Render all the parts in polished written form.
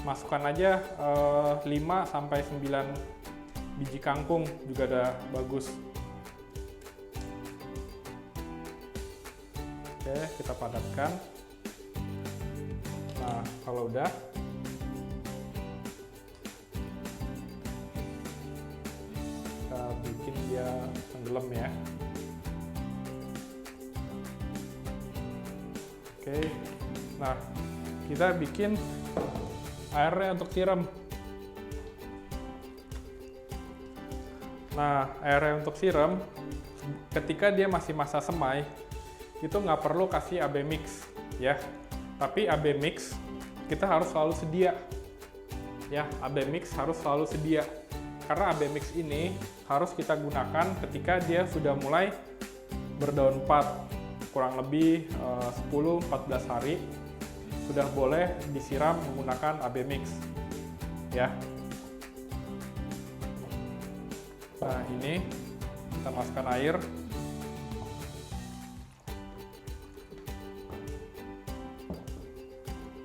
masukkan aja 5 sampai 9 biji kangkung juga udah bagus. Oke, kita padatkan. Nah, kalau udah, kita bikin dia tenggelam ya. Oke, nah kita bikin airnya untuk siram. Nah, airnya untuk siram, ketika dia masih masa semai, itu nggak perlu kasih AB mix ya. Tapi AB mix kita harus selalu sedia ya. AB mix harus selalu sedia karena AB mix ini harus kita gunakan ketika dia sudah mulai berdaun 4, kurang lebih 10-14 hari sudah boleh disiram menggunakan AB mix ya. Nah, ini kita masukkan air.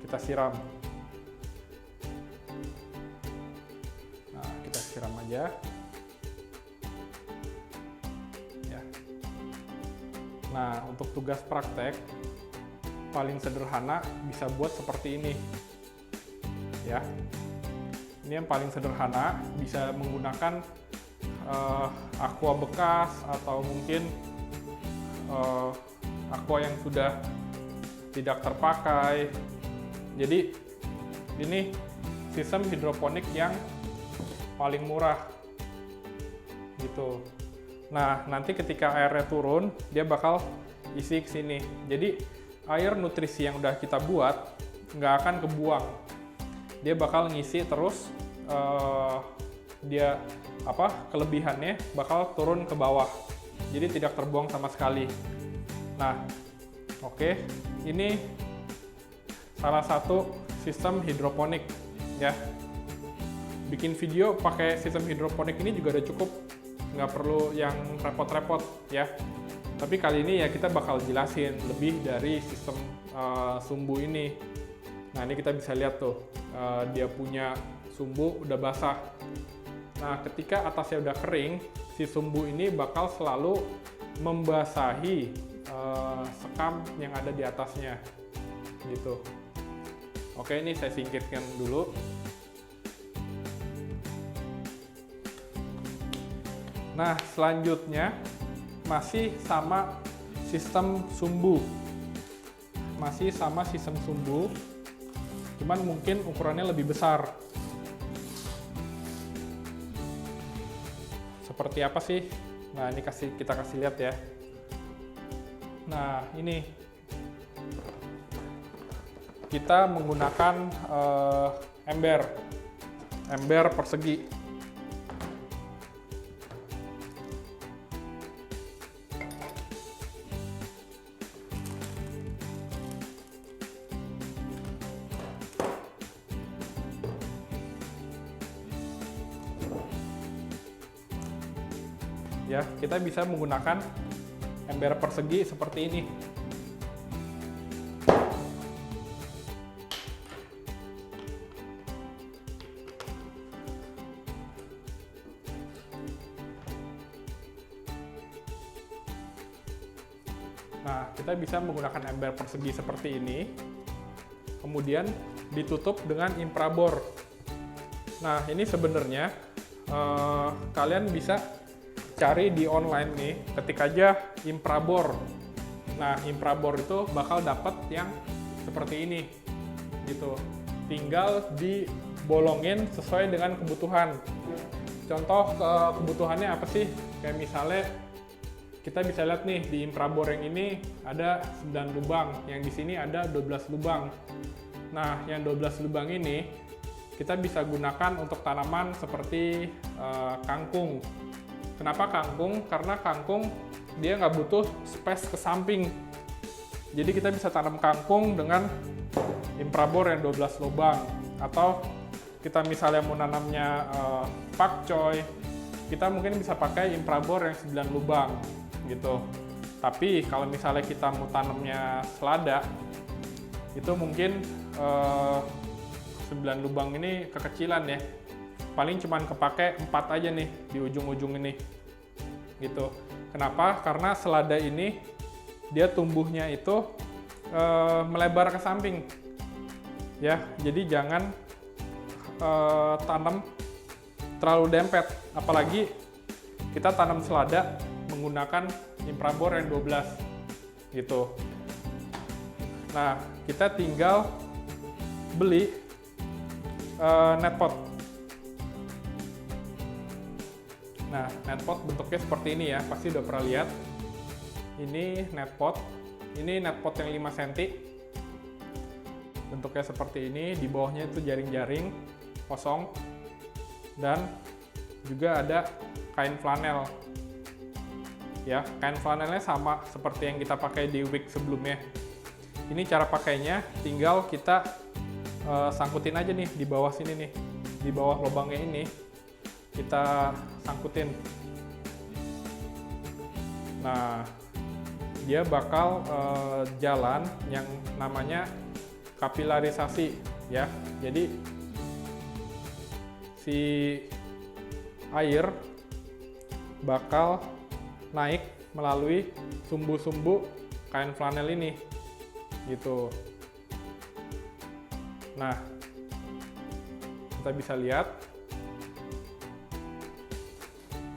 Kita siram. Nah, kita siram aja. Ya. Nah, untuk tugas praktek paling sederhana bisa buat seperti ini. Ya. Ini yang paling sederhana, bisa menggunakan aqua bekas atau mungkin aqua yang sudah tidak terpakai. Jadi ini sistem hidroponik yang paling murah gitu. Nah, nanti ketika airnya turun, dia bakal isi ke sini. Jadi air nutrisi yang udah kita buat nggak akan kebuang. Dia bakal ngisi terus, dia kelebihannya bakal turun ke bawah. Jadi tidak terbuang sama sekali. Nah, oke, ini salah satu sistem hidroponik ya. Bikin video pakai sistem hidroponik ini juga udah cukup, nggak perlu yang repot-repot ya. Tapi kali ini ya kita bakal jelasin lebih dari sistem sumbu ini. Nah, ini kita bisa lihat tuh, dia punya sumbu udah basah. Nah, ketika atasnya udah kering, si sumbu ini bakal selalu membasahi sekam yang ada di atasnya gitu. Oke, ini saya singkirkan dulu. Nah, selanjutnya masih sama sistem sumbu. Masih sama sistem sumbu, cuman mungkin ukurannya lebih besar. Seperti apa sih? Nah, ini kita kasih lihat ya. Nah, ini kita menggunakan ember persegi. Ya, kita bisa menggunakan ember persegi seperti ini. Nah, kita bisa menggunakan ember persegi seperti ini, kemudian ditutup dengan infrabor. Nah, ini sebenarnya kalian bisa cari di online nih, ketik aja infrabor. Nah, infrabor itu bakal dapat yang seperti ini, gitu. Tinggal dibolongin sesuai dengan kebutuhan. Contoh kebutuhannya apa sih? Kayak misalnya kita bisa lihat nih di infrabor yang ini ada 9 lubang, yang di sini ada 12 lubang. Nah, yang 12 lubang ini kita bisa gunakan untuk tanaman seperti kangkung. Kenapa kangkung? Karena kangkung dia nggak butuh space ke samping. Jadi kita bisa tanam kangkung dengan infrabor yang 12 lubang. Atau kita misalnya mau nanamnya pakcoy, kita mungkin bisa pakai infrabor yang 9 lubang gitu. Tapi kalau misalnya kita mau tanamnya selada, itu mungkin 9 lubang ini kekecilan ya. Paling cuman kepake 4 aja nih di ujung-ujung ini. Gitu. Kenapa? Karena selada ini dia tumbuhnya itu melebar ke samping. Ya, jadi jangan tanam terlalu dempet. Apalagi kita tanam selada menggunakan Imprabor N12 gitu. Nah, kita tinggal beli netpot. Nah, netpot bentuknya seperti ini ya, pasti udah pernah lihat. Ini netpot. Ini netpot yang 5 cm. Bentuknya seperti ini, di bawahnya itu jaring-jaring kosong. Dan juga ada kain flanel. Ya, kain flanelnya sama seperti yang kita pakai di wig sebelumnya. Ini cara pakainya, tinggal kita sangkutin aja nih di bawah sini nih, di bawah lubangnya ini kita sangkutin. Nah, dia bakal jalan yang namanya kapilarisasi ya. Jadi si air bakal naik melalui sumbu-sumbu kain flanel ini gitu. Nah, kita bisa lihat.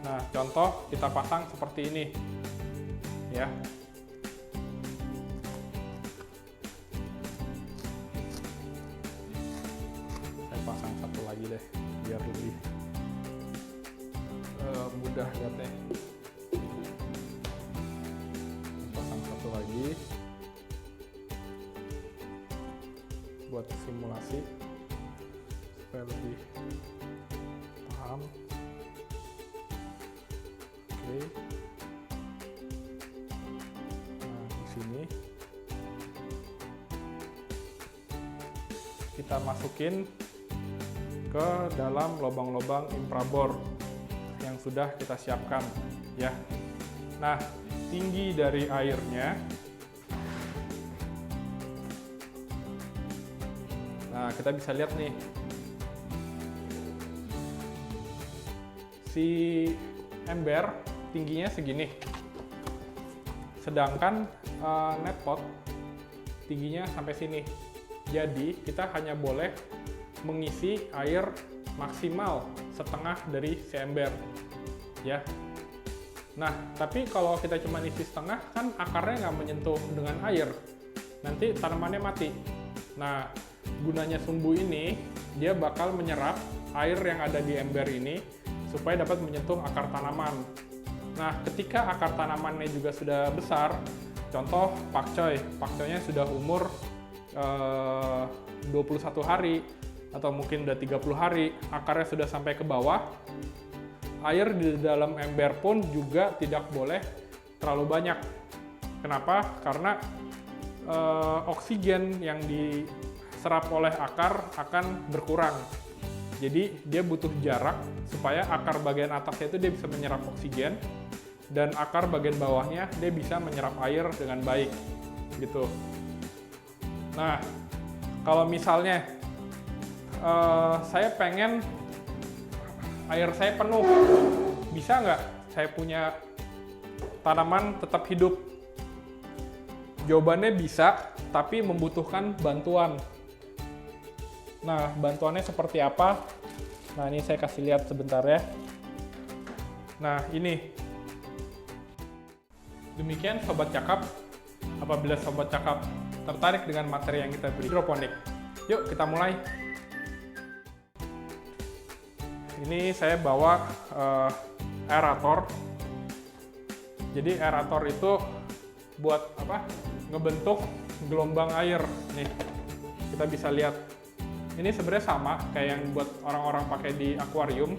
Nah, contoh kita pasang seperti ini ya. Saya pasang satu lagi deh biar lebih mudah lihatnya. Pasang satu lagi buat simulasi supaya lebih paham. Oke. Nah, di sini kita masukin ke dalam lubang-lubang Imprabor yang sudah kita siapkan ya. Nah, tinggi dari airnya, nah kita bisa lihat nih, si ember tingginya segini, sedangkan netpot tingginya sampai sini. Jadi kita hanya boleh mengisi air maksimal setengah dari si ember ya. Nah, tapi kalau kita cuma isi setengah kan akarnya nggak menyentuh dengan air, nanti tanamannya mati. Nah, gunanya sumbu ini, dia bakal menyerap air yang ada di ember ini supaya dapat menyentuh akar tanaman. Nah, ketika akar tanamannya juga sudah besar, contoh pakcoynya sudah umur 21 hari atau mungkin udah 30 hari, akarnya sudah sampai ke bawah, air di dalam ember pun juga tidak boleh terlalu banyak. Kenapa? Karena oksigen yang diserap oleh akar akan berkurang. Jadi dia butuh jarak supaya akar bagian atasnya itu dia bisa menyerap oksigen dan akar bagian bawahnya dia bisa menyerap air dengan baik gitu. Nah, kalau misalnya saya pengen air saya penuh, bisa nggak saya punya tanaman tetap hidup? Jawabannya bisa, tapi membutuhkan bantuan. Nah, bantuannya seperti apa? Nah, ini saya kasih lihat sebentar ya. Nah, ini. Demikian Sobat Cakap. Apabila Sobat Cakap tertarik dengan materi yang kita beri hidroponik, yuk kita mulai. Ini saya bawa aerator. Jadi aerator itu buat apa? Ngebentuk gelombang air. Nih, kita bisa lihat. Ini sebenarnya sama kayak yang buat orang-orang pakai di akuarium.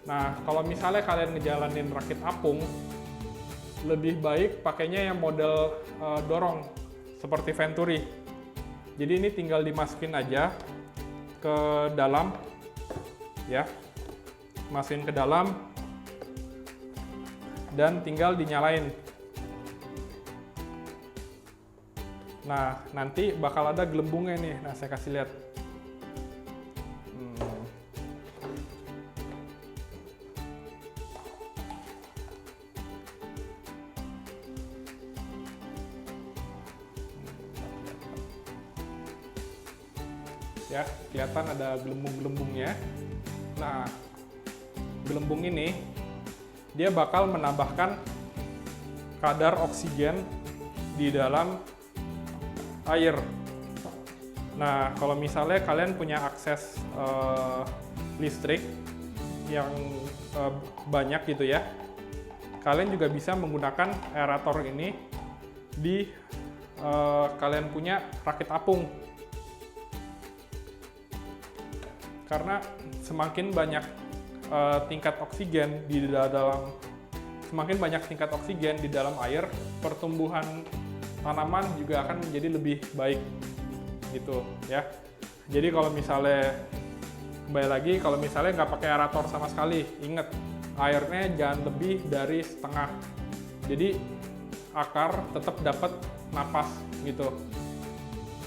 Nah, kalau misalnya kalian ngejalanin rakit apung, lebih baik pakainya yang model dorong seperti Venturi. Jadi ini tinggal dimasukin aja ke dalam ya, masukin ke dalam dan tinggal dinyalain. Nah, nanti bakal ada gelembungnya nih. Nah, saya kasih lihat. Ya, kelihatan ada gelembung-gelembungnya. Nah, gelembung ini dia bakal menambahkan kadar oksigen di dalam air. Nah, kalau misalnya kalian punya akses listrik yang banyak gitu ya, kalian juga bisa menggunakan aerator ini di kalian punya rakit apung. Karena semakin banyak tingkat oksigen di dalam air, pertumbuhan tanaman juga akan menjadi lebih baik gitu ya. Jadi kalau misalnya kembali lagi, kalau misalnya nggak pakai aerator sama sekali, ingat airnya jangan lebih dari setengah. Jadi akar tetap dapat napas gitu.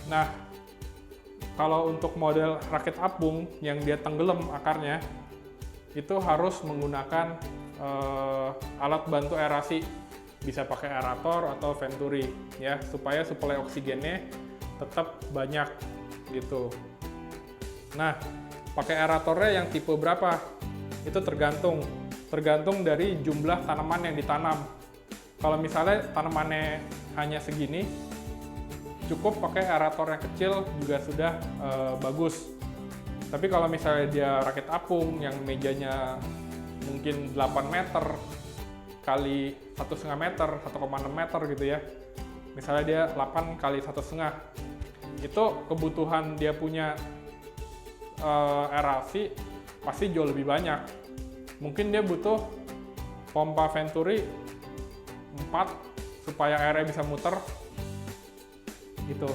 Nah, kalau untuk model rakit apung yang dia tenggelam akarnya, itu harus menggunakan alat bantu aerasi, bisa pakai aerator atau venturi ya, supaya suplai oksigennya tetap banyak gitu. Nah, pakai aeratornya yang tipe berapa? Itu tergantung dari jumlah tanaman yang ditanam. Kalau misalnya tanamannya hanya segini, cukup pakai aerator yang kecil juga sudah bagus. Tapi kalau misalnya dia rakit apung yang mejanya mungkin 8 meter kali 1,5 meter, 1,6 meter gitu ya. Misalnya dia 8 kali 1,5. Itu kebutuhan dia punya aerasi pasti jauh lebih banyak. Mungkin dia butuh pompa venturi 4 supaya airnya bisa muter gitu.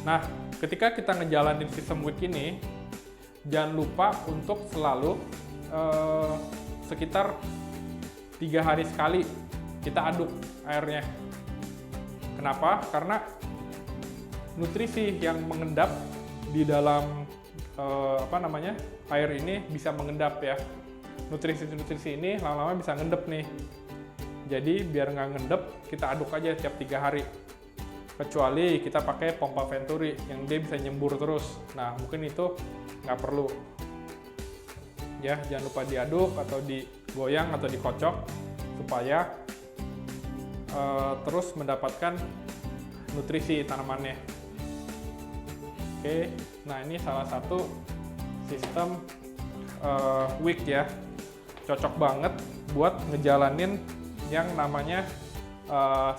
Nah, ketika kita ngejalanin sistem WIC ini, jangan lupa untuk selalu sekitar 3 hari sekali kita aduk airnya. Kenapa? Karena nutrisi yang mengendap di dalam air ini bisa mengendap ya. Nutrisi-nutrisi ini lama-lama bisa ngendep nih. Jadi biar nggak ngendep, kita aduk aja tiap 3 hari. Kecuali kita pakai pompa venturi yang dia bisa nyembur terus. Nah, mungkin itu nggak perlu. Ya, jangan lupa diaduk atau digoyang atau dikocok supaya terus mendapatkan nutrisi tanamannya. Oke, nah ini salah satu sistem WIC ya. Cocok banget buat ngejalanin yang namanya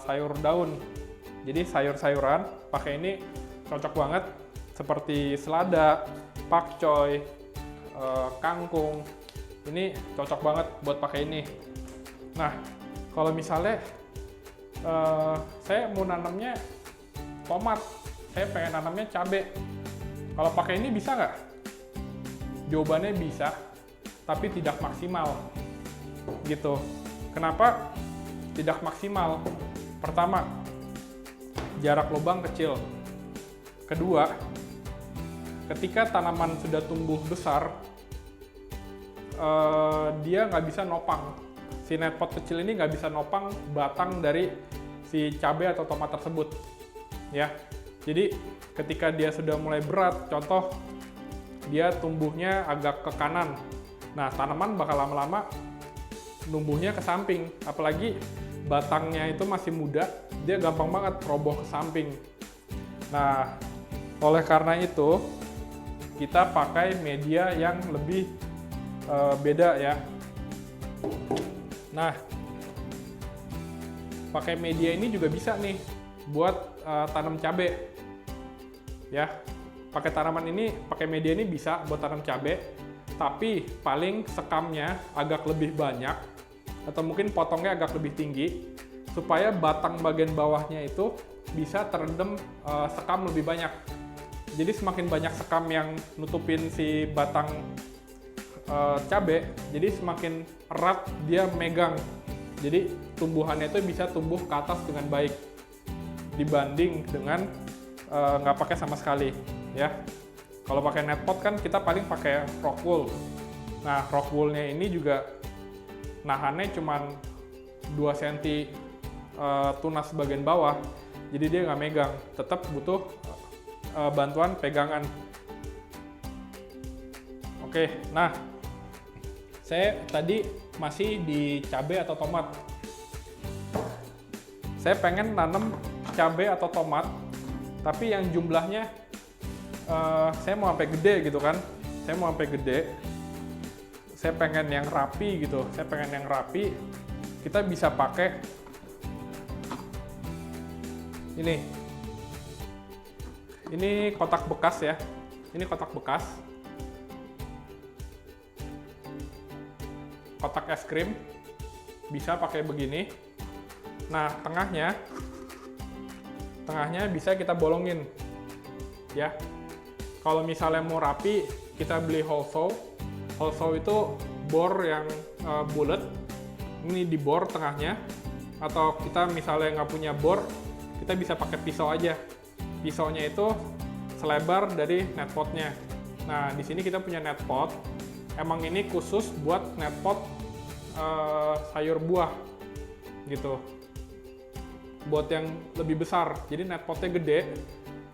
sayur daun. Jadi sayur-sayuran pakai ini cocok banget, seperti selada, pakcoy, kangkung. Ini cocok banget buat pakai ini. Nah, kalau misalnya saya mau nanamnya tomat, saya pengen nanamnya cabai. Kalau pakai ini bisa nggak? Jawabannya bisa, tapi tidak maksimal. Gitu. Kenapa tidak maksimal? Pertama, jarak lubang kecil. Kedua, ketika tanaman sudah tumbuh besar, dia nggak bisa nopang. Si netpot kecil ini nggak bisa nopang batang dari si cabai atau tomat tersebut. Ya, jadi ketika dia sudah mulai berat, contoh dia tumbuhnya agak ke kanan, nah tanaman bakal lama-lama numbuhnya ke samping, apalagi batangnya itu masih muda, dia gampang banget roboh ke samping. Nah, oleh karena itu kita pakai media yang lebih beda ya. Nah, pakai media ini juga bisa nih buat tanam cabai. Ya, pakai tanaman ini, pakai media ini bisa buat tanam cabai, tapi paling sekamnya agak lebih banyak atau mungkin potongnya agak lebih tinggi supaya batang bagian bawahnya itu bisa terendam sekam lebih banyak. Jadi semakin banyak sekam yang nutupin si batang cabai, jadi semakin erat dia megang. Jadi tumbuhannya itu bisa tumbuh ke atas dengan baik dibanding dengan nggak pakai sama sekali, ya. Kalau pakai netpot kan kita paling pakai rock wool. Nah, rock woolnya ini juga nahannya cuman 2 cm tunas bagian bawah, jadi dia nggak megang, tetap butuh bantuan pegangan. Oke, nah saya tadi masih di cabai atau tomat. Saya pengen nanam cabai atau tomat, tapi yang jumlahnya saya mau sampai gede gitu kan. Saya mau sampai gede. Saya pengen yang rapi gitu. Saya pengen yang rapi. Kita bisa pakai ini. Ini kotak bekas ya. Ini kotak bekas. Kotak es krim. Bisa pakai begini. Nah, tengahnya bisa kita bolongin. Ya. Kalau misalnya mau rapi, kita beli hole saw. Hole saw itu bor yang bulat. Ini di bor tengahnya. Atau kita misalnya nggak punya bor, kita bisa pakai pisau aja. Pisaunya itu selebar dari netpotnya. Nah, di sini kita punya netpot. Emang ini khusus buat netpot sayur buah, gitu. Buat yang lebih besar. Jadi netpotnya gede.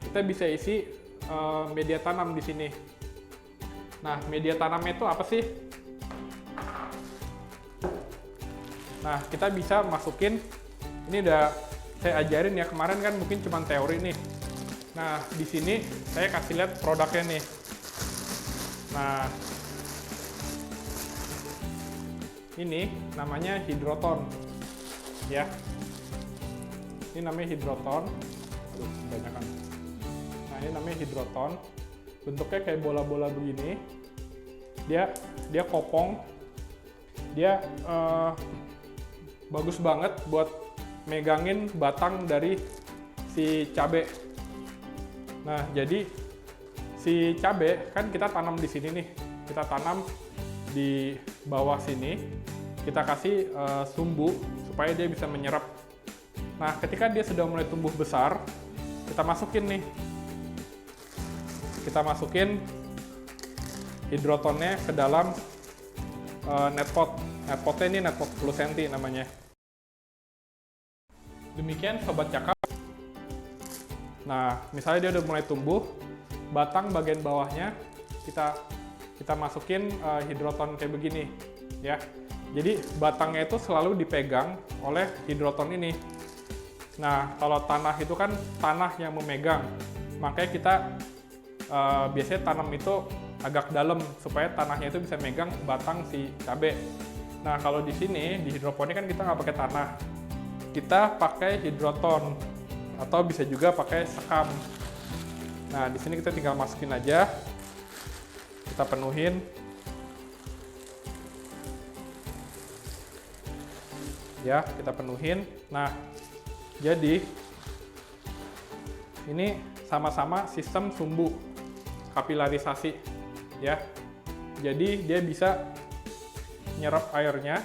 Kita bisa isi media tanam di sini. Nah, media tanamnya itu apa sih? Nah, kita bisa masukin, ini udah saya ajarin ya, kemarin kan mungkin cuma teori nih. Nah, di sini saya kasih lihat produknya nih. Nah, ini namanya hidroton, ya. Ini namanya hidroton. Aduh, kebanyakan. Nah, ini namanya hidroton. Bentuknya kayak bola-bola begini. Dia kopong. Dia bagus banget buat megangin batang dari si cabai. Nah, jadi si cabai kan kita tanam di sini nih. Kita tanam di bawah sini. Kita kasih sumbu supaya dia bisa menyerap. Nah, ketika dia sudah mulai tumbuh besar, kita masukin nih. Kita masukin hidrotonnya ke dalam netpot. Netpotnya ini netpot 10 cm namanya. Demikian Sobat Cakap. Nah, misalnya dia udah mulai tumbuh, batang bagian bawahnya kita masukin hidroton kayak begini, ya. Jadi batangnya itu selalu dipegang oleh hidroton ini. Nah, kalau tanah itu kan tanah yang memegang, makanya kita biasanya tanam itu agak dalam supaya tanahnya itu bisa megang batang si cabai. Nah, kalau di sini di hidroponik kan kita nggak pakai tanah, kita pakai hidroton atau bisa juga pakai sekam. Nah, di sini kita tinggal masukin aja, kita penuhin. Ya, kita penuhin. Nah, jadi ini sama-sama sistem sumbu kapilarisasi, ya. Jadi dia bisa nyerap airnya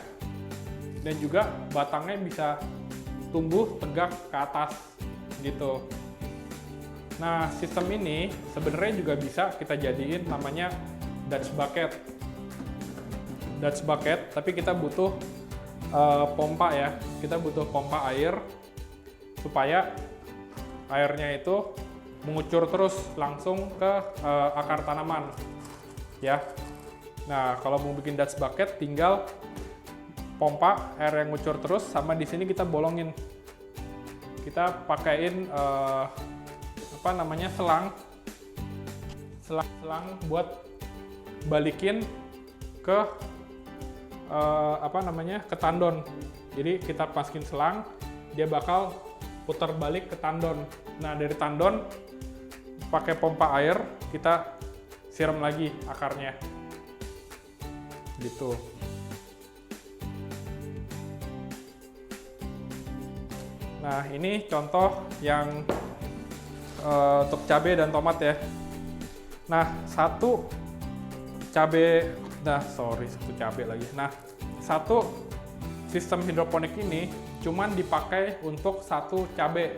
dan juga batangnya bisa tumbuh tegak ke atas, gitu. Nah, sistem ini sebenarnya juga bisa kita jadiin namanya Dutch bucket. Dutch bucket, tapi kita butuh pompa ya. Kita butuh pompa air supaya airnya itu mengucur terus langsung ke akar tanaman, ya. Nah, kalau mau bikin Dutch bucket, tinggal pompa air yang ngucur terus, sama di sini kita bolongin. Kita pakaiin selang buat balikin ke ke tandon. Jadi kita masukin selang, dia bakal putar balik ke tandon. Nah, dari tandon pakai pompa air kita siram lagi akarnya, gitu. Nah, ini contoh yang untuk cabai dan tomat ya. Nah, satu cabai lagi. Nah, satu sistem hidroponik ini cuman dipakai untuk satu cabai.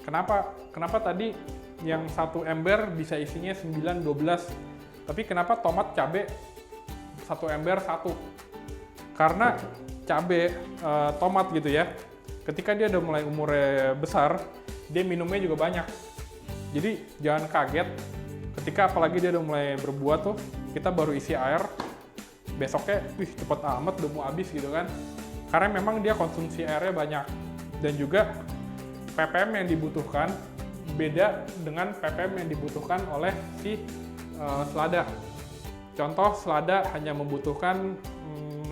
Kenapa tadi yang satu ember bisa isinya 9, 12. Tapi kenapa tomat cabe satu ember satu? Karena cabe tomat gitu ya, ketika dia udah mulai umurnya besar, dia minumnya juga banyak. Jadi jangan kaget ketika apalagi dia udah mulai berbuah tuh, kita baru isi air, besoknya cepet amat udah mau habis gitu kan. Karena memang dia konsumsi airnya banyak. Dan juga ppm yang dibutuhkan beda dengan ppm yang dibutuhkan oleh si selada. Contoh, selada hanya membutuhkan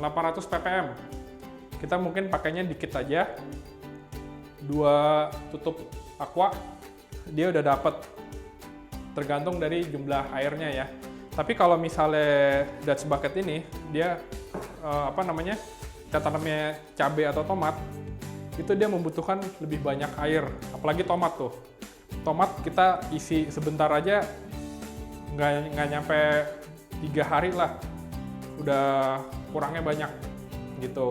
800 ppm. Kita mungkin pakainya dikit aja, 2 tutup aqua, dia udah dapet. Tergantung dari jumlah airnya ya. Tapi kalau misalnya Dutch bucket ini, dia kita tanamnya cabai atau tomat, itu dia membutuhkan lebih banyak air. Apalagi tomat tuh. Tomat kita isi sebentar aja, nggak nyampe 3 hari lah, udah kurangnya banyak gitu.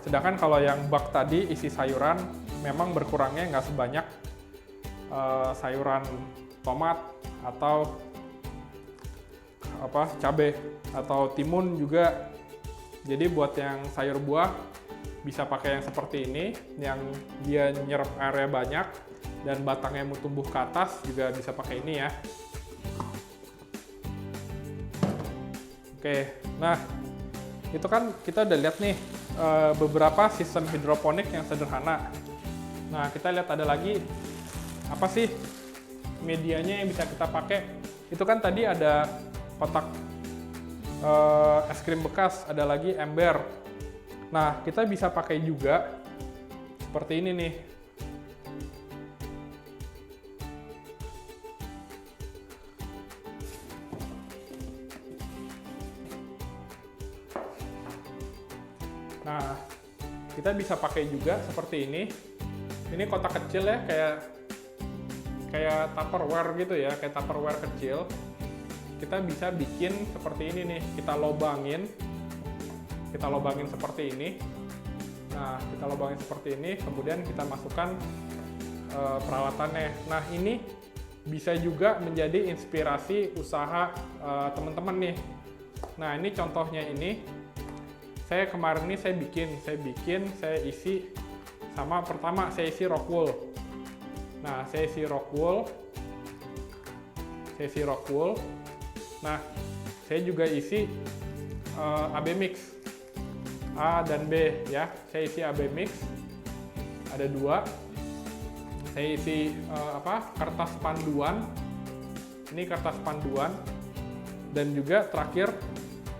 Sedangkan kalau yang bak tadi isi sayuran, memang berkurangnya nggak sebanyak sayuran tomat atau cabai atau timun juga. Jadi buat yang sayur buah bisa pakai yang seperti ini, yang dia nyerap airnya banyak dan batangnya mau tumbuh ke atas, juga bisa pakai ini ya. Oke, nah itu kan kita udah lihat nih beberapa sistem hidroponik yang sederhana. Nah, kita lihat ada lagi apa sih medianya yang bisa kita pakai. Itu kan tadi ada kotak es krim bekas, ada lagi ember. Nah, kita bisa pakai juga seperti ini nih. Nah, kita bisa pakai juga seperti ini. Ini kotak kecil ya, kayak Tupperware gitu ya, kayak Tupperware kecil. Kita bisa bikin seperti ini nih, kita lobangin seperti ini. Nah, kita lobangin seperti ini, kemudian kita masukkan peralatannya. Nah, ini bisa juga menjadi inspirasi usaha teman-teman nih. Nah, ini contohnya ini. Saya kemarin ini saya isi sama, pertama saya isi rock wool. Nah, saya isi rock wool. Nah, saya juga isi AB mix A dan B ya. Saya isi AB mix, ada 2. Saya isi kertas panduan. Ini kertas panduan. Dan juga terakhir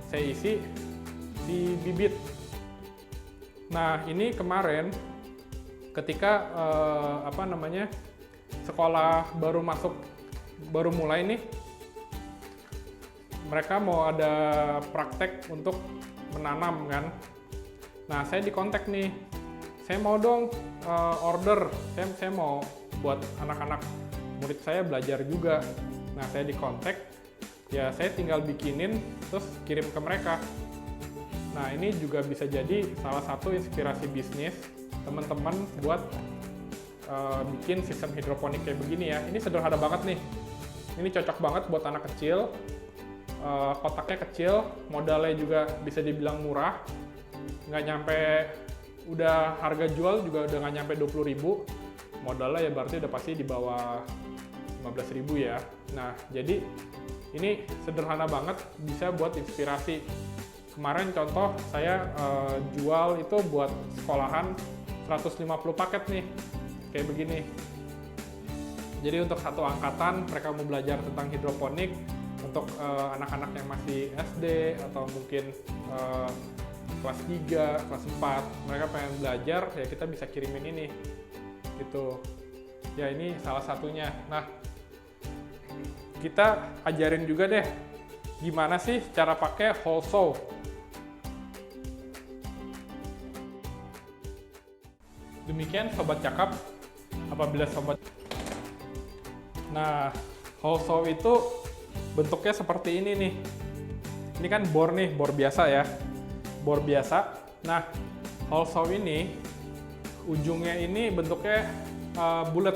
saya isi di bibit. Nah, ini kemarin ketika sekolah baru mulai nih, mereka mau ada praktek untuk menanam kan. Nah, saya dikontak nih, saya mau dong order, saya mau buat anak-anak murid saya belajar juga. Nah, saya dikontak, ya saya tinggal bikinin terus kirim ke mereka. Nah, ini juga bisa jadi salah satu inspirasi bisnis teman-teman buat bikin sistem hidroponik kayak begini ya. Ini sederhana banget nih. Ini cocok banget buat anak kecil. Kotaknya kecil, modalnya juga bisa dibilang murah. Nggak nyampe, udah harga jual juga udah nggak nyampe 20.000. Modalnya ya berarti udah pasti di bawah 15.000 ya. Nah, jadi ini sederhana banget, bisa buat inspirasi. Kemarin contoh saya jual itu buat sekolahan 150 paket nih, kayak begini. Jadi untuk satu angkatan mereka mau belajar tentang hidroponik, untuk anak-anak yang masih SD atau mungkin kelas 3, kelas 4, mereka pengen belajar, ya kita bisa kirimin ini gitu. Ya, ini salah satunya. Nah, kita ajarin juga deh gimana sih cara pakai hole saw. Demikian Sobat Cakap, apabila Sobat... Nah, hole saw itu bentuknya seperti ini nih. Ini kan bor nih, bor biasa ya. Bor biasa. Nah, hole saw ini, ujungnya ini bentuknya bulat.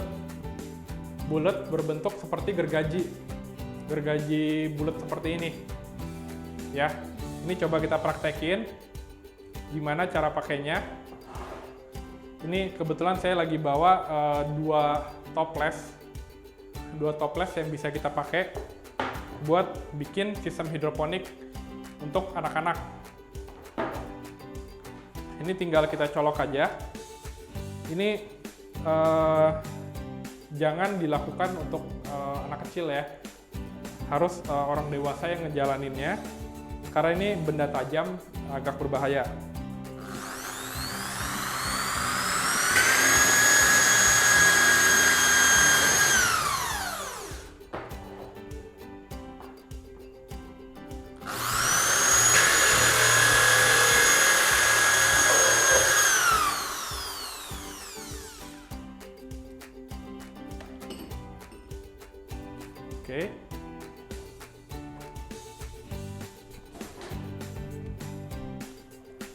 bulat berbentuk seperti gergaji bulat seperti ini ya. Ini coba kita praktekin gimana cara pakainya. Ini kebetulan saya lagi bawa dua toples yang bisa kita pakai buat bikin sistem hidroponik untuk anak-anak. Ini tinggal kita colok aja. Ini jangan dilakukan untuk anak kecil ya, harus orang dewasa yang ngejalaninnya, karena ini benda tajam, agak berbahaya. Oke.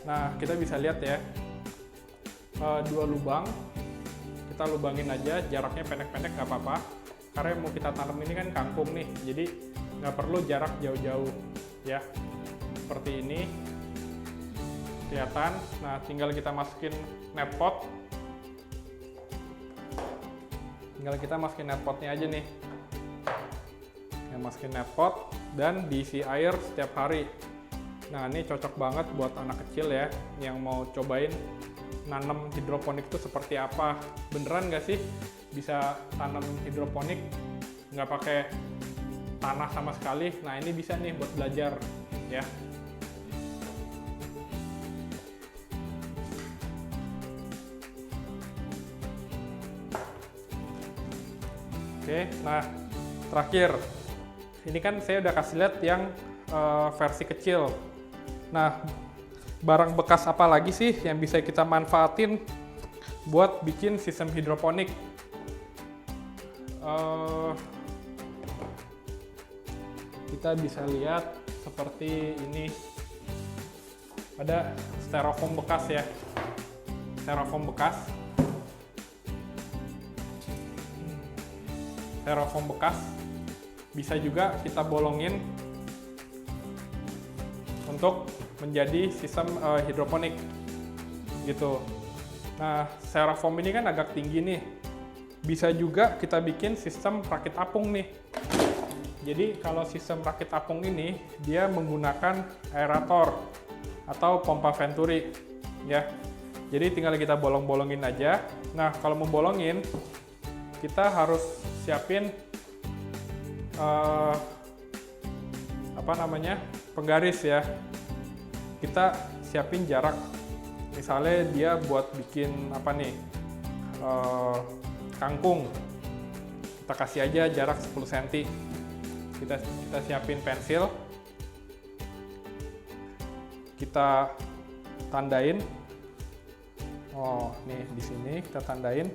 Nah, kita bisa lihat ya, dua lubang. Kita lubangin aja, jaraknya pendek-pendek nggak apa-apa. Karena yang mau kita tanam ini kan kangkung nih, jadi nggak perlu jarak jauh-jauh ya. Seperti ini, kelihatan. Nah, tinggal kita masukin net pot. Tinggal kita masukin net potnya aja nih. Masukin net pot dan diisi air setiap hari. Nah, ini cocok banget buat anak kecil ya yang mau cobain nanam hidroponik itu seperti apa. Beneran nggak sih bisa tanam hidroponik nggak pakai tanah sama sekali? Nah, ini bisa nih buat belajar ya. Oke, nah terakhir. Ini kan saya udah kasih lihat yang versi kecil. Nah, barang bekas apa lagi sih yang bisa kita manfaatin buat bikin sistem hidroponik? Kita bisa lihat seperti ini. Ada styrofoam bekas ya. Styrofoam bekas. Styrofoam bekas. Bisa juga kita bolongin untuk menjadi sistem hidroponik gitu. Nah, styrofoam ini kan agak tinggi nih. Bisa juga kita bikin sistem rakit apung nih. Jadi kalau sistem rakit apung ini dia menggunakan aerator atau pompa venturi ya. Jadi tinggal kita bolong-bolongin aja. Nah, kalau mau bolongin kita harus siapin penggaris ya. Kita siapin jarak, misalnya dia buat bikin apa nih, kangkung, kita kasih aja jarak 10 cm. Kita siapin pensil, kita tandain. Oh, nih di sini kita tandain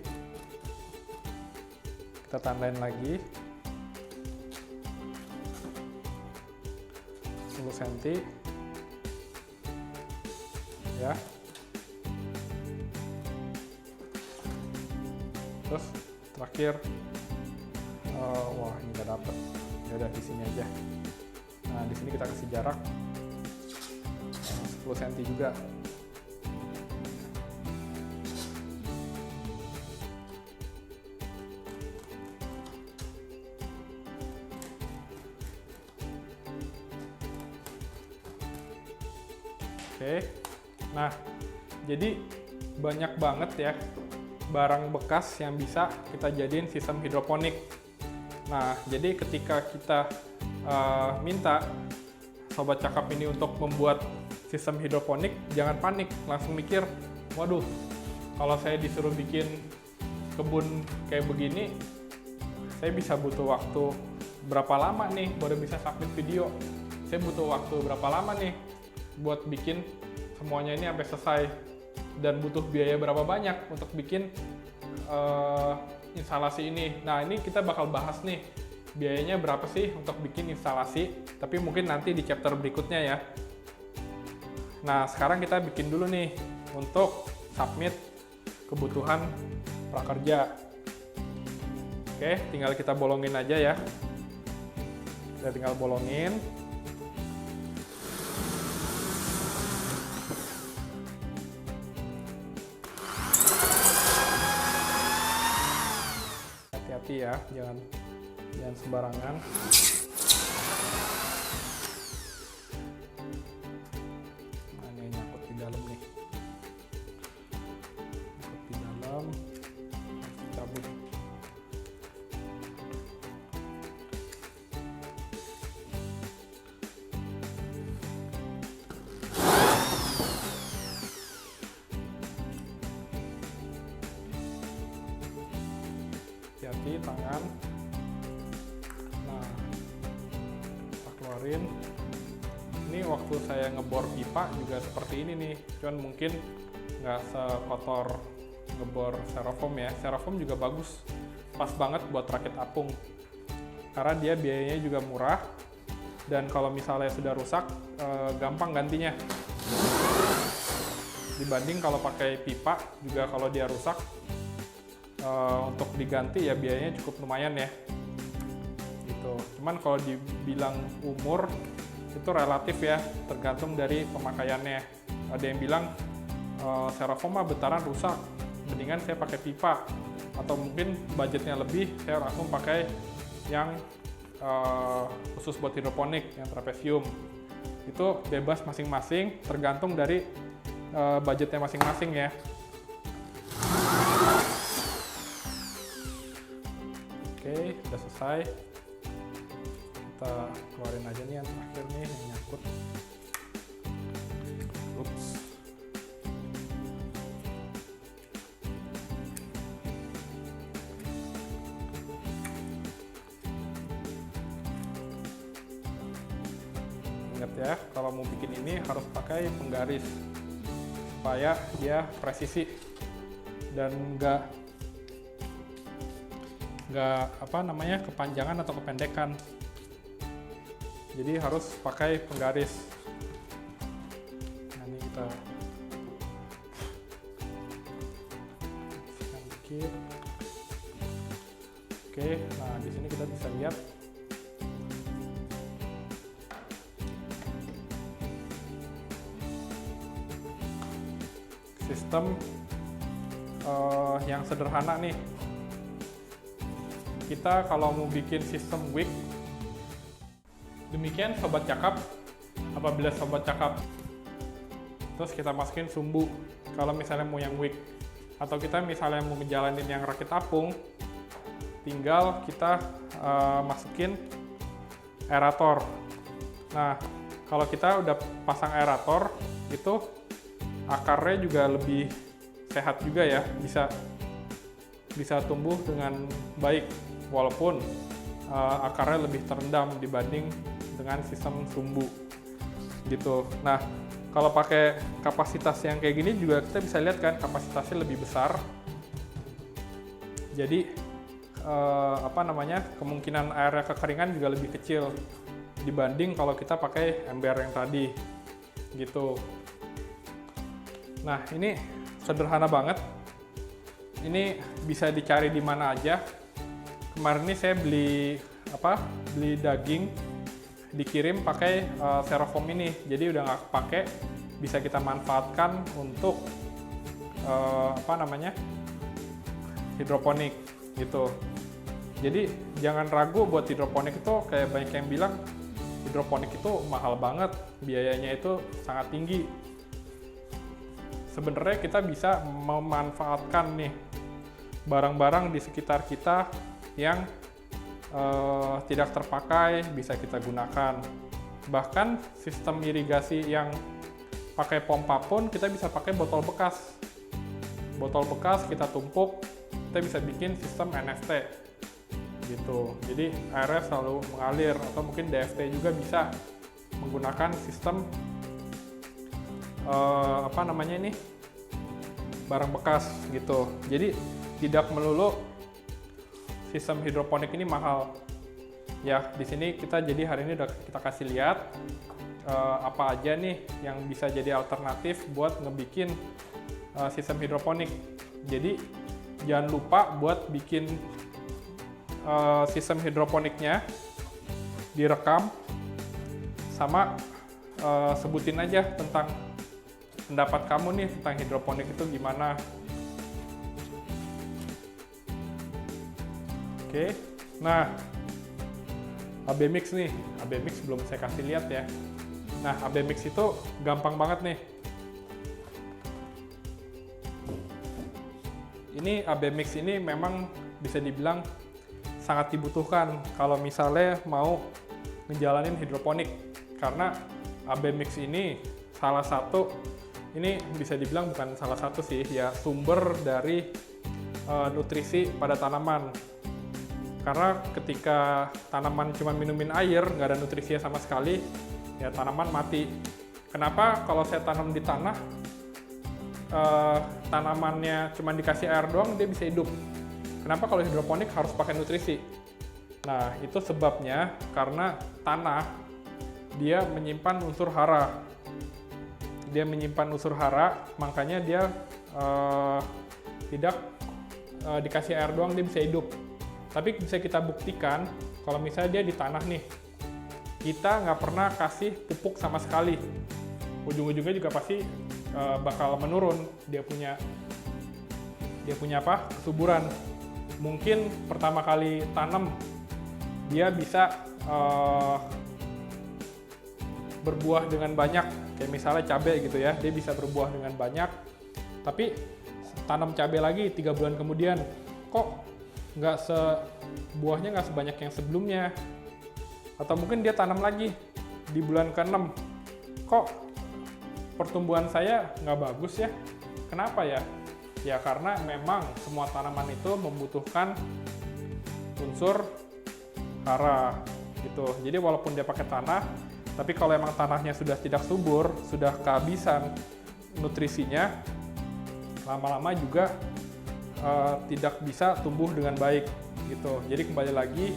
lagi 10 cm ya. Terus terakhir, wah ini nggak dapet, ya udah di sini aja. Nah, di sini kita kasih jarak 10 cm juga. Oke, nah jadi banyak banget ya barang bekas yang bisa kita jadiin sistem hidroponik. Nah, jadi ketika kita minta Sobat Cakap ini untuk membuat sistem hidroponik, jangan panik, langsung mikir, waduh, kalau saya disuruh bikin kebun kayak begini, saya bisa butuh waktu berapa lama nih baru bisa submit video? Saya butuh waktu berapa lama nih buat bikin semuanya ini sampai selesai, dan butuh biaya berapa banyak untuk bikin instalasi ini. Nah, ini kita bakal bahas nih biayanya berapa sih untuk bikin instalasi, tapi mungkin nanti di chapter berikutnya ya. Nah, sekarang kita bikin dulu nih untuk submit kebutuhan prakerja. Oke, tinggal kita bolongin aja ya. Kita tinggal bolongin. Hati-hati ya, jangan sembarangan. Nah, ini nyangkut di dalam nih. Nyangkut di dalam. Cabut. Hati-hati tangan. Nah, kita keluarin. Ini waktu saya ngebor pipa juga seperti ini nih, cuman mungkin nggak sekotor ngebor styrofoam ya. Styrofoam juga bagus, pas banget buat rakit apung, karena dia biayanya juga murah, dan kalau misalnya sudah rusak, gampang gantinya. Dibanding kalau pakai pipa, juga kalau dia rusak, untuk diganti ya biayanya cukup lumayan ya. Gitu. Cuman kalau dibilang umur, itu relatif ya, tergantung dari pemakaiannya. Ada yang bilang styrofoam mah bentaran rusak, mendingan saya pakai pipa, atau mungkin budgetnya lebih, saya langsung pakai yang khusus buat hidroponik, yang trapesium. Itu bebas masing-masing, tergantung dari budgetnya masing-masing ya. Oke, udah selesai. Kita keluarin aja nih yang terakhir nih, yang nyangkut. Ups. Ingat ya, kalau mau bikin ini harus pakai penggaris supaya dia presisi dan nggak kepanjangan atau kependekan. Jadi harus pakai penggaris. Nah, ini kita bersihkan dikit. Oke, nah di sini kita bisa lihat sistem yang sederhana nih. Kita kalau mau bikin sistem wick, demikian Sobat Cakap. Apabila Sobat Cakap terus kita masukin sumbu, kalau misalnya mau yang wick, atau kita misalnya mau ngejalanin yang rakit apung, tinggal kita masukin aerator. Nah, kalau kita udah pasang aerator, itu akarnya juga lebih sehat juga ya, bisa tumbuh dengan baik, walaupun akarnya lebih terendam dibanding dengan sistem sumbu gitu. Nah, kalau pakai kapasitas yang kayak gini juga kita bisa lihat kan kapasitasnya lebih besar. Jadi kemungkinan airnya kekeringan juga lebih kecil dibanding kalau kita pakai ember yang tadi gitu. Nah, ini sederhana banget. Ini bisa dicari di mana aja. Kemarin ini saya beli daging, dikirim pakai styrofoam ini. Jadi udah nggak pakai, bisa kita manfaatkan untuk hidroponik gitu. Jadi jangan ragu buat hidroponik itu, kayak banyak yang bilang hidroponik itu mahal banget, biayanya itu sangat tinggi. Sebenarnya kita bisa memanfaatkan nih barang-barang di sekitar kita yang tidak terpakai, bisa kita gunakan. Bahkan sistem irigasi yang pakai pompa pun kita bisa pakai botol bekas. Botol bekas kita tumpuk, kita bisa bikin sistem NFT gitu. Jadi airnya selalu mengalir, atau mungkin DFT juga bisa menggunakan sistem barang bekas gitu. Jadi tidak melulu sistem hidroponik ini mahal. Ya, di sini kita jadi hari ini udah kita kasih lihat apa aja nih yang bisa jadi alternatif buat ngebikin sistem hidroponik. Jadi jangan lupa buat bikin sistem hidroponiknya, direkam, sama sebutin aja tentang pendapat kamu nih tentang hidroponik itu gimana. Oke, nah AB mix nih, AB mix belum saya kasih lihat ya. Nah, AB mix itu gampang banget nih. Ini AB mix ini memang bisa dibilang sangat dibutuhkan kalau misalnya mau ngejalanin hidroponik, karena AB mix ini salah satu, ini bisa dibilang bukan salah satu sih ya, sumber dari nutrisi pada tanaman. Karena ketika tanaman cuma minumin air, nggak ada nutrisinya sama sekali, ya tanaman mati. Kenapa kalau saya tanam di tanah, tanamannya cuma dikasih air doang, dia bisa hidup? Kenapa kalau hidroponik harus pakai nutrisi? Nah, itu sebabnya karena tanah, dia menyimpan unsur hara. Dia menyimpan unsur hara, makanya dia tidak dikasih air doang, dia bisa hidup. Tapi bisa kita buktikan, kalau misalnya dia di tanah nih, kita nggak pernah kasih pupuk sama sekali, ujung-ujungnya juga pasti bakal menurun dia punya apa, kesuburan. Mungkin pertama kali tanam dia bisa berbuah dengan banyak, kayak misalnya cabai gitu ya, dia bisa berbuah dengan banyak, tapi tanam cabai lagi 3 bulan kemudian, kok buahnya nggak sebanyak yang sebelumnya. Atau mungkin dia tanam lagi di bulan ke-6, kok pertumbuhan saya nggak bagus ya? Kenapa ya? Ya karena memang semua tanaman itu membutuhkan unsur hara gitu. Jadi walaupun dia pakai tanah, tapi kalau emang tanahnya sudah tidak subur, sudah kehabisan nutrisinya, lama-lama juga tidak bisa tumbuh dengan baik gitu. Jadi kembali lagi,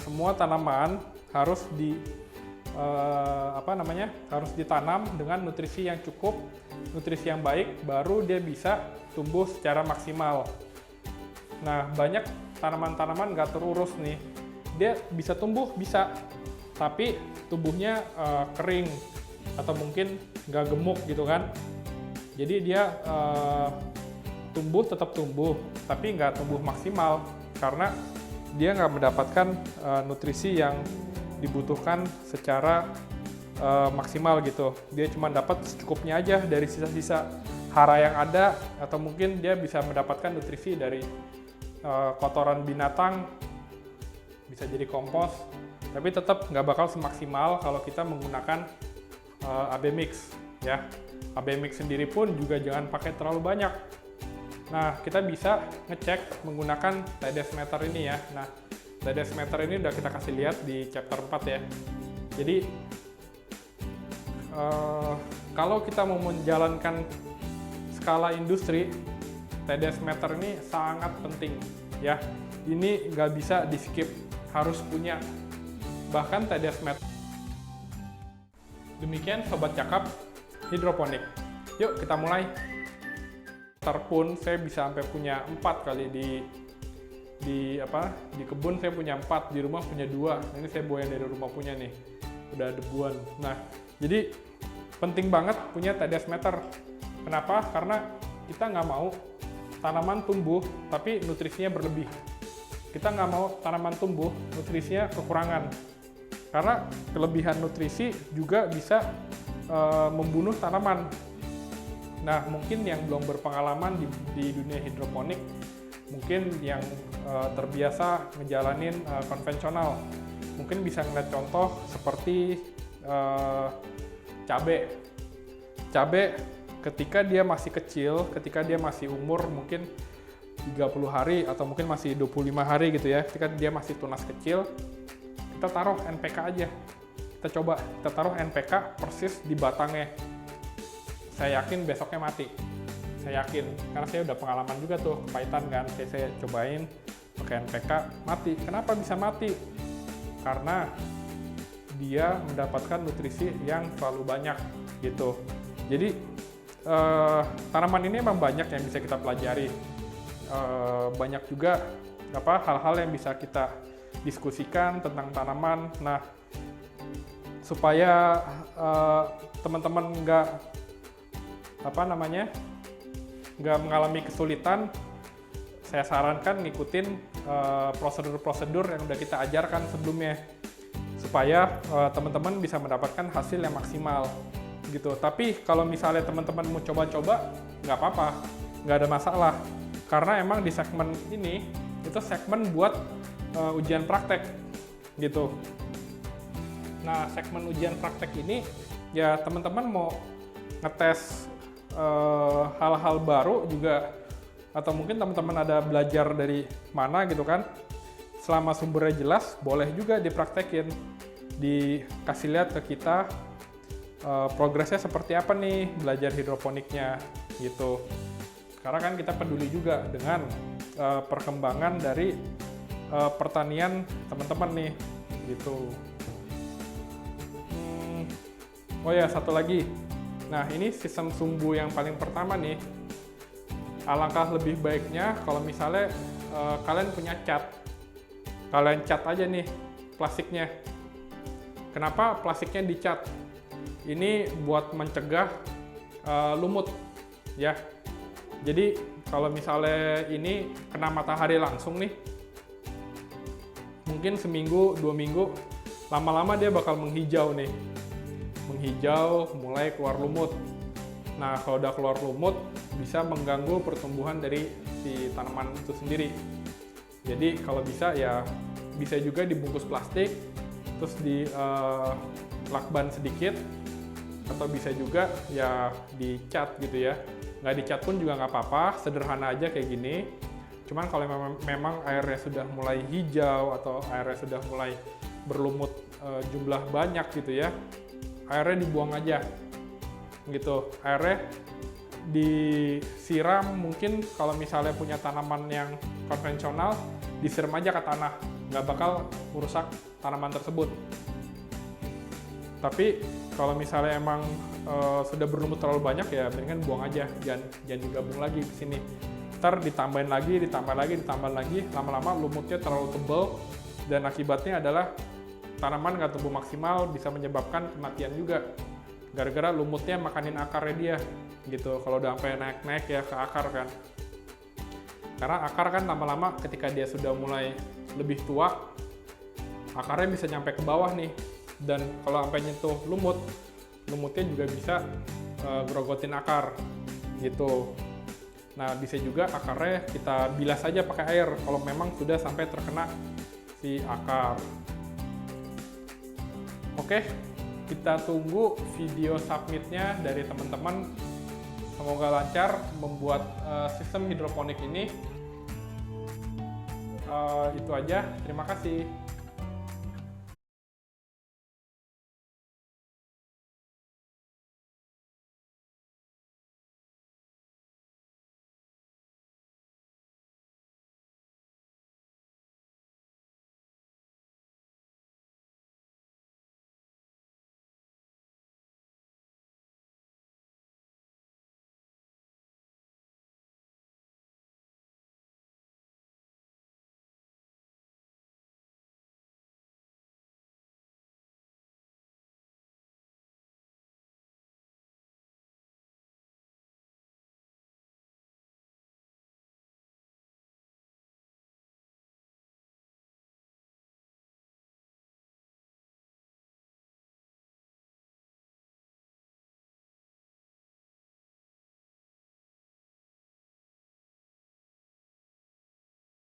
semua tanaman harus harus ditanam dengan nutrisi yang cukup, nutrisi yang baik, baru dia bisa tumbuh secara maksimal. Nah, banyak tanaman-tanaman nggak terurus nih, dia bisa tumbuh, bisa, tapi tubuhnya kering atau mungkin nggak gemuk gitu kan. Jadi dia tetap tumbuh, tapi nggak tumbuh maksimal karena dia nggak mendapatkan nutrisi yang dibutuhkan secara maksimal gitu. Dia cuma dapat secukupnya aja dari sisa-sisa hara yang ada, atau mungkin dia bisa mendapatkan nutrisi dari kotoran binatang, bisa jadi kompos, tapi tetap nggak bakal semaksimal kalau kita menggunakan AB mix ya. AB mix sendiri pun juga jangan pakai terlalu banyak. Nah, kita bisa ngecek menggunakan TDS meter ini ya. Nah, TDS meter ini udah kita kasih lihat di chapter 4 ya. Jadi, kalau kita mau menjalankan skala industri, TDS meter ini sangat penting ya. Ini nggak bisa di skip, harus punya. Bahkan TDS meter. Demikian Sobat Cakap hidroponik. Yuk kita mulai. Pun saya bisa sampai punya 4 kali di kebun saya punya 4, di rumah punya 2. Ini saya bawa yang dari rumah punya nih, udah debuan. Nah, jadi penting banget punya TDS meter. Kenapa? Karena kita nggak mau tanaman tumbuh tapi nutrisinya berlebih. Kita nggak mau tanaman tumbuh nutrisinya kekurangan, karena kelebihan nutrisi juga bisa membunuh tanaman. Nah, mungkin yang belum berpengalaman di dunia hidroponik, mungkin yang terbiasa ngejalanin konvensional, mungkin bisa ngeliat contoh seperti cabai. Cabai ketika dia masih kecil, ketika dia masih umur mungkin 30 hari atau mungkin masih 25 hari gitu ya, ketika dia masih tunas kecil, kita taruh NPK aja. Kita taruh NPK persis di batangnya. Saya yakin besoknya mati. Saya yakin, karena saya udah pengalaman juga tuh, kepahitan kan. Saya cobain pakai NPK, mati. Kenapa bisa mati? Karena dia mendapatkan nutrisi yang terlalu banyak gitu. Jadi tanaman ini emang banyak yang bisa kita pelajari. Banyak juga hal-hal yang bisa kita diskusikan tentang tanaman. Nah, supaya teman-teman nggak mengalami kesulitan, saya sarankan ngikutin prosedur-prosedur yang udah kita ajarkan sebelumnya, supaya teman-teman bisa mendapatkan hasil yang maksimal gitu. Tapi kalau misalnya teman-teman mau coba-coba, nggak apa-apa, nggak ada masalah, karena emang di segmen ini itu segmen buat ujian praktek gitu. Nah, segmen ujian praktek ini ya teman-teman mau ngetes hal-hal baru juga, atau mungkin teman-teman ada belajar dari mana gitu kan, selama sumbernya jelas boleh juga dipraktekin, dikasih lihat ke kita progresnya seperti apa nih belajar hidroponiknya gitu. Karena kan kita peduli juga dengan perkembangan dari pertanian teman-teman nih gitu. Oh ya, satu lagi. Nah, ini sistem sumbu yang paling pertama nih. Alangkah lebih baiknya kalau misalnya kalian punya cat. Kalian cat aja nih plastiknya. Kenapa plastiknya dicat? Ini buat mencegah lumut ya. Jadi kalau misalnya ini kena matahari langsung nih, mungkin seminggu, 2 minggu, lama-lama dia bakal menghijau nih. Menghijau, mulai keluar lumut. Nah, kalau udah keluar lumut, bisa mengganggu pertumbuhan dari si tanaman itu sendiri. Jadi kalau bisa ya bisa juga dibungkus plastik, terus di lakban sedikit, atau bisa juga ya dicat gitu ya. Nggak dicat pun juga nggak apa-apa, sederhana aja kayak gini. Cuman kalau memang airnya sudah mulai hijau atau airnya sudah mulai berlumut jumlah banyak gitu ya, airnya dibuang aja gitu. Airnya disiram, mungkin kalau misalnya punya tanaman yang konvensional, disiram aja ke tanah, nggak bakal merusak tanaman tersebut. Tapi kalau misalnya emang sudah berlumut terlalu banyak, ya mendingan buang aja, jangan digabung lagi ke sini. Ntar ditambahin lagi, lama-lama lumutnya terlalu tebal, dan akibatnya adalah tanaman nggak tumbuh maksimal, bisa menyebabkan kematian juga. Gara-gara lumutnya makanin akarnya dia, gitu. Kalau udah sampai naik-naik ya ke akar kan. Karena akar kan lama-lama ketika dia sudah mulai lebih tua, akarnya bisa nyampe ke bawah nih. Dan kalau sampai nyentuh lumutnya juga bisa grogotin akar, gitu. Nah, bisa juga akarnya kita bilas aja pakai air kalau memang sudah sampai terkena si akar. Oke, kita tunggu video submitnya dari teman-teman. Semoga lancar membuat sistem hidroponik ini. Itu aja, terima kasih.